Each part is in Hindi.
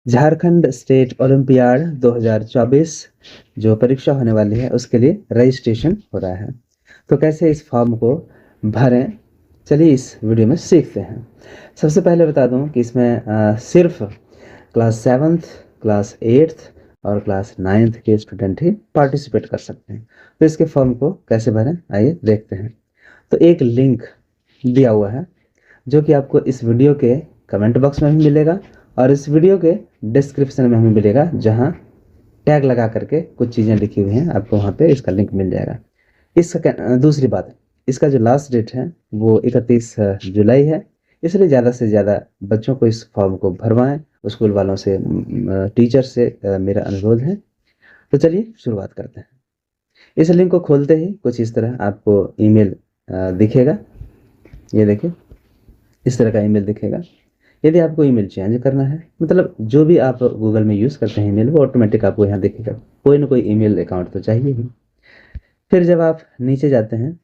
झारखंड स्टेट ओलंपियाड 2024 जो परीक्षा होने वाली है उसके लिए रजिस्ट्रेशन हो रहा है। तो कैसे इस फॉर्म को भरें, चलिए इस वीडियो में सीखते हैं। सबसे पहले बता दूं कि इसमें सिर्फ क्लास 7th, क्लास 8th और क्लास 9th के स्टूडेंट ही पार्टिसिपेट कर सकते हैं। तो इसके फॉर्म को कैसे भरें, आइए देखते हैं। तो एक लिंक दिया हुआ है जो कि आपको इस वीडियो के कमेंट बॉक्स में भी मिलेगा और इस वीडियो के डिस्क्रिप्शन में भी मिलेगा, जहां टैग लगा करके कुछ चीज़ें लिखी हुई हैं, आपको वहां पे इसका लिंक मिल जाएगा। इसका दूसरी बात, इसका जो लास्ट डेट है वो 31 जुलाई है, इसलिए ज़्यादा से ज़्यादा बच्चों को इस फॉर्म को भरवाएं। स्कूल वालों से, टीचर से मेरा अनुरोध है। तो चलिए शुरुआत करते हैं। इस लिंक को खोलते ही कुछ इस तरह आपको ईमेल दिखेगा। ये देखिए, इस तरह का ईमेल दिखेगा। यदि आपको ईमेल चेंज करना है, मतलब जो भी आप गूगल में यूज़ करते हैं ईमेल, वो ऑटोमेटिक आपको यहाँ दिखेगा। कोई ना कोई ईमेल अकाउंट तो चाहिए ही। फिर जब आप नीचे जाते हैं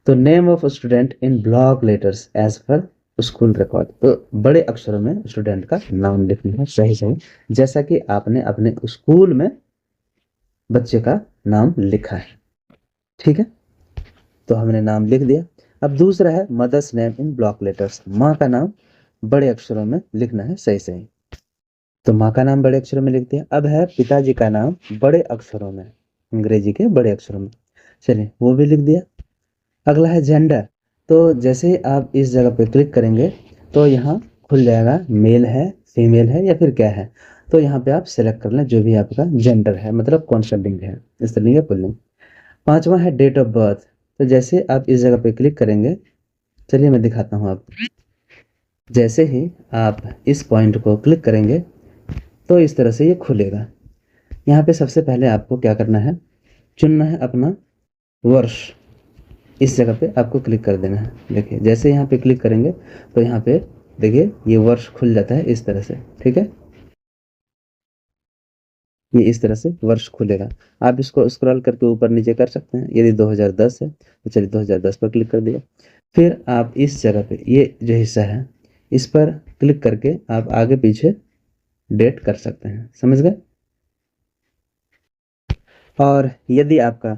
तो name of student in block letters as per school record, तो बड़े अक्षरों में स्टूडेंट का नाम लिखना है सही सही, जैसा कि आपने अपने स्कूल में बच्चे का नाम लिखा है। ठीक है, तो हमने नाम लिख दिया। अब दूसरा है mother's name in block letters, माँ का नाम बड़े अक्षरों में लिखना है सही सही। तो माँ का नाम बड़े अक्षरों में लिख दिया। अब है पिताजी का नाम बड़े अक्षरों में, अंग्रेजी के बड़े अक्षरों में, चलिए वो भी लिख दिया। अगला है जेंडर। तो जैसे ही आप इस जगह पे क्लिक करेंगे तो यहाँ खुल जाएगा, मेल है, फीमेल है या फिर क्या है। तो यहाँ पे आप सेलेक्ट कर लें जो भी आपका जेंडर है, मतलब कौन सा लिंग है, स्त्रीलिंग या पुल्लिंग। पांचवा है डेट ऑफ बर्थ। तो जैसे आप इस जगह पे क्लिक करेंगे, चलिए मैं दिखाता हूँ आपको। जैसे ही आप इस पॉइंट को क्लिक करेंगे तो इस तरह से ये खुलेगा। यहाँ पे सबसे पहले आपको क्या करना है, चुनना है अपना वर्ष। इस जगह पे आपको क्लिक कर देना है। देखिए, जैसे यहाँ पे क्लिक करेंगे तो यहाँ पे देखिए ये वर्ष खुल जाता है इस तरह से। ठीक है, ये इस तरह से वर्ष खुलेगा। आप इसको स्क्रॉल करके ऊपर नीचे कर सकते हैं। यदि 2010 है तो चलिए 2010 पर क्लिक कर दिया। फिर आप इस जगह पे ये जो हिस्सा है इस पर क्लिक करके आप आगे पीछे डेट कर सकते हैं, समझ गए। और यदि आपका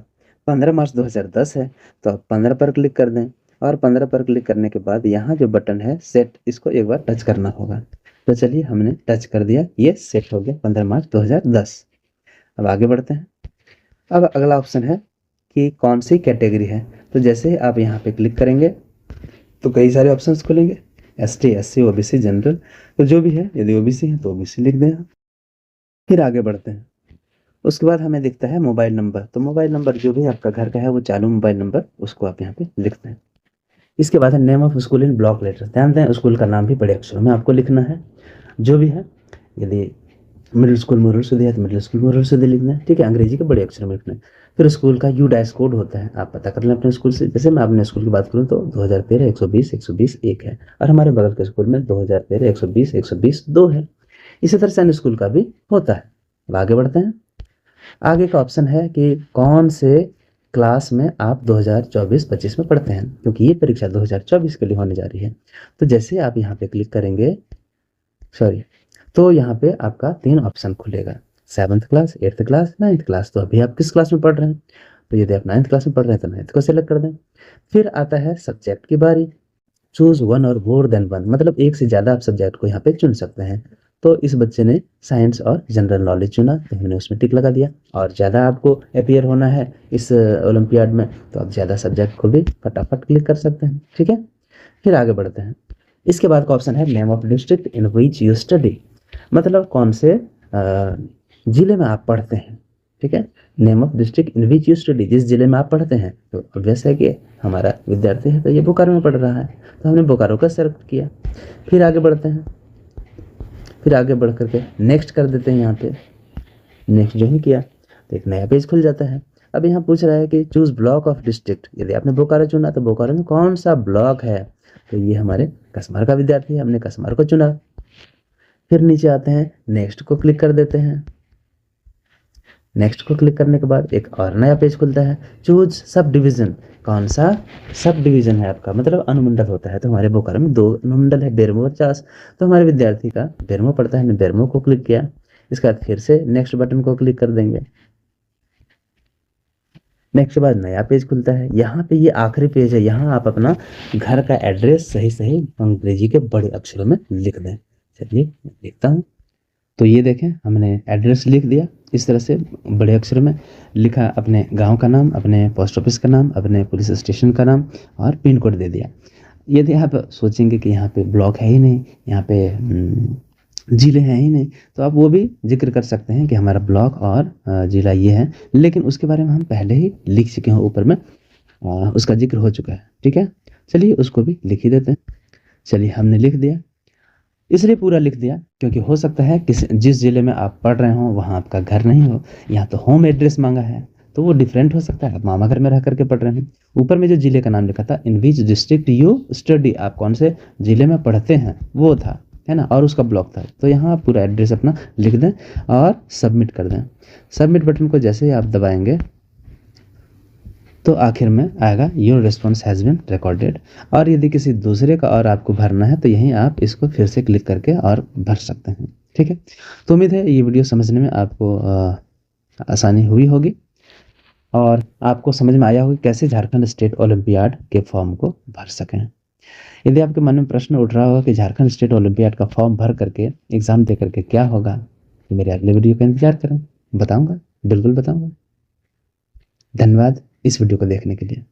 15 मार्च 2010 है तो आप 15 पर क्लिक कर दें, और 15 पर क्लिक करने के बाद यहाँ जो बटन है सेट, इसको एक बार टच करना होगा। तो चलिए हमने टच कर दिया, ये सेट हो गया 15 मार्च 2010। अब आगे बढ़ते हैं। अब अगला ऑप्शन है कि कौन सी कैटेगरी है। तो जैसे ही आप यहाँ पे क्लिक करेंगे तो कई सारे ऑप्शंस खुलेंगे, ST, SC, OBC, जनरल। तो जो भी है, यदि OBC है तो OBC लिख दें। फिर आगे बढ़ते हैं। उसके बाद हमें दिखता है मोबाइल नंबर। तो मोबाइल नंबर जो भी आपका घर का है, वो चालू मोबाइल नंबर, उसको आप यहाँ पे लिखते हैं। इसके बाद है name of school in block letter. ध्यान दें, स्कूल का नाम भी बड़े अक्षरों में आपको लिखना है जो भी है। यदि मिडिल स्कूल मुरुल सुधी है तो मिडिल स्कूल मुरुल सुधी लिखना है। ठीक है, अंग्रेजी के बड़े अक्षर में लिखना है। फिर स्कूल का U- कोड होता है, आप पता कर लें अपने स्कूल से। जैसे मैं अपने स्कूल की बात करूँ तो 2013 120 120 1 है, और हमारे बगल के स्कूल में 2013 120 120 2 है। इसी तरह से अन्य स्कूल का भी होता है। अब आगे बढ़ते हैं। आगे का ऑप्शन है कि कौन से क्लास में आप 2024-25 में पढ़ते हैं, क्योंकि ये परीक्षा 2024 के लिए होने जा रही है। तो जैसे आप यहाँ पे क्लिक करेंगे, सॉरी, तो यहाँ पे आपका 3 ऑप्शन खुलेगा, 7th class, 8th class, 9th class. तो अभी आप किस क्लास में पढ़ रहे हैं, तो यदि आप 9th क्लास में पढ़ रहे हैं तो 9th को सिलेक्ट कर दें। फिर आता है सब्जेक्ट की बारी। चूज वन और मोर देन वन, मतलब एक से ज़्यादा आप सब्जेक्ट को यहाँ पे चुन सकते हैं। तो इस बच्चे ने साइंस और जनरल नॉलेज चुना, तो हमने उसमें टिक लगा दिया। और ज़्यादा आपको अपियर होना है इस ओलंपियाड में, तो आप ज़्यादा सब्जेक्ट को भी फटाफट क्लिक कर सकते हैं। ठीक है, फिर आगे बढ़ते हैं। इसके बाद का ऑप्शन है name of district in which you study, मतलब कौन से जिले में आप पढ़ते हैं। ठीक है, name of district in which you study, जिस जिले में आप पढ़ते हैं। तो ऑब्वियस है कि हमारा विद्यार्थी है तो ये बोकारो में पढ़ रहा है, तो हमने बोकारो का सेलेक्ट किया। फिर आगे बढ़ते हैं। फिर आगे बढ़ करके नेक्स्ट कर देते हैं। यहाँ पे नेक्स्ट जो ही किया तो एक नया पेज खुल जाता है। अब यहाँ पूछ रहा है कि चूज ब्लॉक ऑफ डिस्ट्रिक्ट। यदि आपने बोकारो चुना तो बोकारो में कौन सा ब्लॉक है, तो ये हमारे कसमार का विद्यार्थी है, हमने कसमार को चुना। फिर नीचे आते हैं, नेक्स्ट को क्लिक कर देते हैं। नेक्स्ट को क्लिक करने के बाद एक और नया पेज खुलता है। चूज सब डिवीजन, कौन सा सब डिवीजन है आपका, मतलब अनुमंडल होता है। तो हमारे बोकारो में 2 अनुमंडल है, बेरमो और चास। तो हमारे विद्यार्थी का बेरमो पड़ता है, हमने बेरमो को क्लिक किया। इसके बाद फिर से नेक्स्ट बटन को क्लिक कर देंगे। नेक्स्ट के बाद नया पेज खुलता है। यहाँ पे ये आखिरी पेज है, यहाँ आप अपना घर का एड्रेस सही सही अंग्रेजी के बड़े अक्षरों में लिख दें। चलिए मैं लिखता हूँ। तो ये देखें, हमने एड्रेस लिख दिया इस तरह से बड़े अक्षरों में लिखा, अपने गांव का नाम, अपने पोस्ट ऑफिस का नाम, अपने पुलिस स्टेशन का नाम और पिन कोड दे दिया। यदि आप सोचेंगे कि यहाँ पे ब्लॉक है ही नहीं, यहाँ पे जिले हैं ही नहीं, तो आप वो भी जिक्र कर सकते हैं कि हमारा ब्लॉक और जिला ये है, लेकिन उसके बारे में हम पहले ही लिख चुके हैं, ऊपर में उसका जिक्र हो चुका है। ठीक है, चलिए उसको भी लिख ही देते हैं। चलिए हमने लिख दिया, इसलिए पूरा लिख दिया क्योंकि हो सकता है कि जिस जिले में आप पढ़ रहे हो वहाँ आपका घर नहीं हो। यहाँ तो होम एड्रेस मांगा है, तो वो डिफरेंट हो सकता है, आप मामा घर में रह करके पढ़ रहे हैं। ऊपर में जो जिले का नाम लिखा था, इन विच डिस्ट्रिक्ट यू स्टडी, आप कौन से जिले में पढ़ते हैं वो था, है ना, और उसका ब्लॉक था। तो यहाँ आप पूरा एड्रेस अपना लिख दें और सबमिट कर दें। सबमिट बटन को जैसे ही आप दबाएंगे तो आखिर में आएगा your response has been recorded. और यदि किसी दूसरे का और आपको भरना है तो यहीं आप इसको फिर से क्लिक करके और भर सकते हैं। ठीक है, तो उम्मीद है ये वीडियो समझने में आपको आसानी हुई होगी और आपको समझ में आया होगा कैसे झारखंड स्टेट ओलंपियाड के फॉर्म को भर सकें। यदि आपके मन में प्रश्न उठ रहा होगा कि झारखंड स्टेट ओलंपियाड का फॉर्म भर करके एग्ज़ाम दे करके क्या होगा, तो मेरे अगले वीडियो का इंतजार करें, बताऊँगा, बिल्कुल बताऊँगा। धन्यवाद इस वीडियो को देखने के लिए।